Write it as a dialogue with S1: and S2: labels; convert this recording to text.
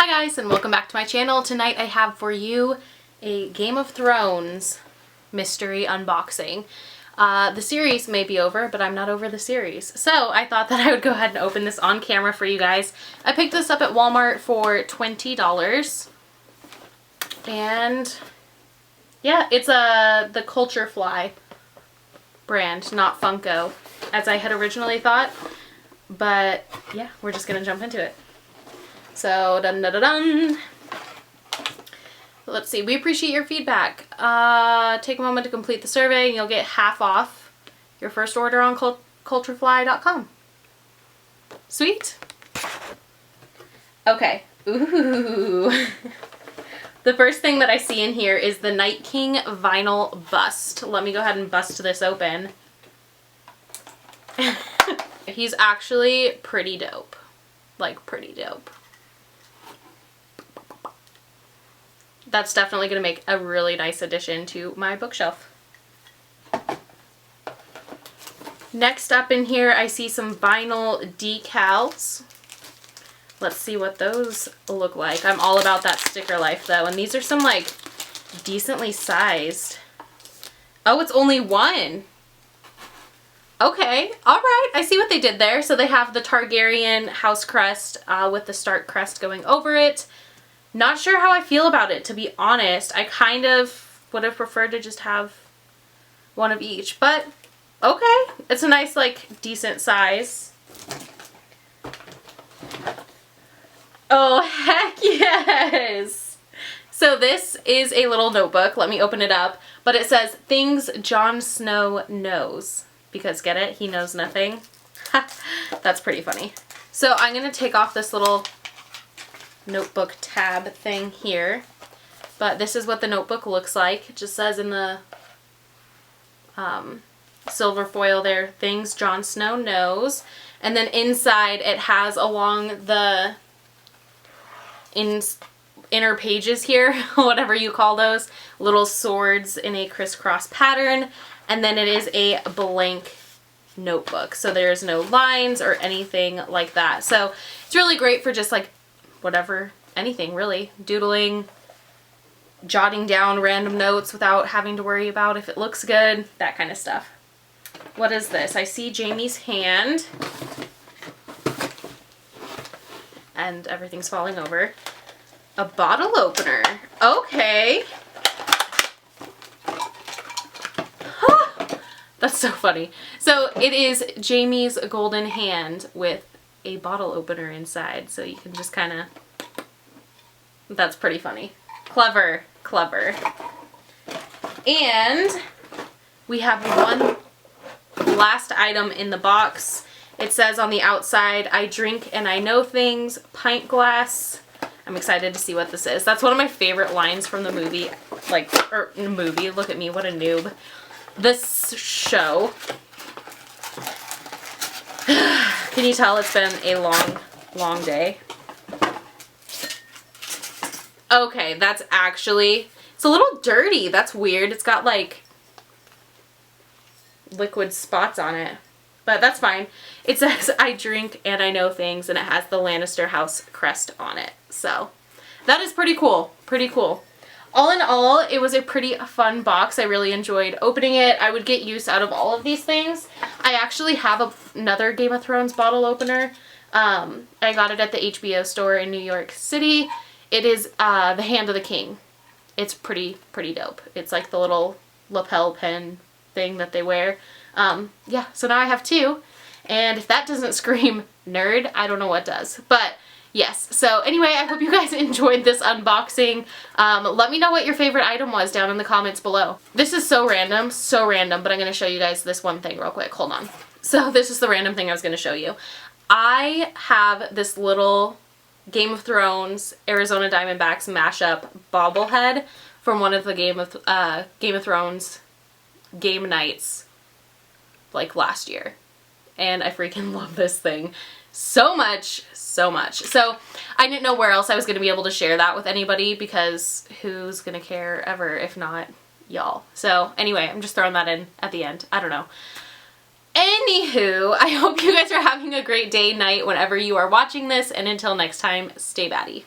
S1: guys, and welcome back to my channel. Tonight I have for you a Game of Thrones mystery unboxing. The series may be over, but I'm not over the series. So I thought that I would go ahead and open this on camera for you guys. I picked this up at Walmart for $20. And yeah, it's the Culture Fly brand, not Funko, as I had originally thought. But yeah, we're just gonna jump into it. So, dun dun dun dun. Let's see. We appreciate your feedback. Take a moment to complete the survey and you'll get half off your first order on culturefly.com. Sweet. Okay. Ooh. The first thing that I see in here is the Night King vinyl bust. Let me go ahead and bust this open. He's actually pretty dope. Like, pretty dope. That's definitely going to make a really nice addition to my bookshelf. Next up in here, I see some vinyl decals. Let's see what those look like. I'm all about that sticker life though, and these are some like decently sized. Oh, it's only one. Okay, alright, I see what they did there. So they have the Targaryen house crest with the Stark crest going over it. Not sure how I feel about it, to be honest. I kind of would have preferred to just have one of each, but okay. It's a nice, like, decent size. Oh, heck yes! So this is a little notebook. Let me open it up. But it says, Things Jon Snow Knows. Because, get it? He knows nothing. That's pretty funny. So I'm going to take off this little notebook tab thing here, but this is what the notebook looks like. It just says in the silver foil there, Things Jon Snow Knows, and then inside it has along the inner pages here, whatever you call those, little swords in a crisscross pattern, and then it is a blank notebook, so there's no lines or anything like that. So it's really great for just like whatever, anything really. Doodling, jotting down random notes without having to worry about if it looks good, that kind of stuff. What is this? I see Jaime's hand. And everything's falling over. A bottle opener. Okay. Huh. That's so funny. So it is Jaime's golden hand with a bottle opener inside, so you can just kind of, that's pretty funny. Clever, clever. And we have one last item in the box. It says on the outside, I drink and I know things, pint glass. I'm excited to see what this is. That's one of my favorite lines from the movie, like, or movie, look at me, what a noob. This show. Can you tell it's been a long day? Okay, that's actually, it's a little dirty. That's weird. It's got like liquid spots on it, but that's fine. It says, I drink and I know things, and it has the Lannister house crest on it. So that is pretty cool. Pretty cool. All in all, it was a pretty fun box. I really enjoyed opening it. I would get use out of all of these things. I actually have another Game of Thrones bottle opener. I got it at the HBO store in New York City. It is the Hand of the King. It's pretty dope. It's like the little lapel pin thing that they wear. Yeah, so now I have two. And if that doesn't scream nerd, I don't know what does. But yes, so anyway, I hope you guys enjoyed this unboxing. Let me know what your favorite item was down in the comments below. This is so random, but I'm going to show you guys this one thing real quick. Hold on. So this is the random thing I was going to show you. I have this little Game of Thrones Arizona Diamondbacks mashup bobblehead from one of the Game of Thrones game nights like last year. And I freaking love this thing so much, so much. So I didn't know where else I was going to be able to share that with anybody, because who's going to care ever if not y'all? So anyway, I'm just throwing that in at the end. I don't know. Anywho, I hope you guys are having a great day, night, whenever you are watching this, and until next time, stay batty.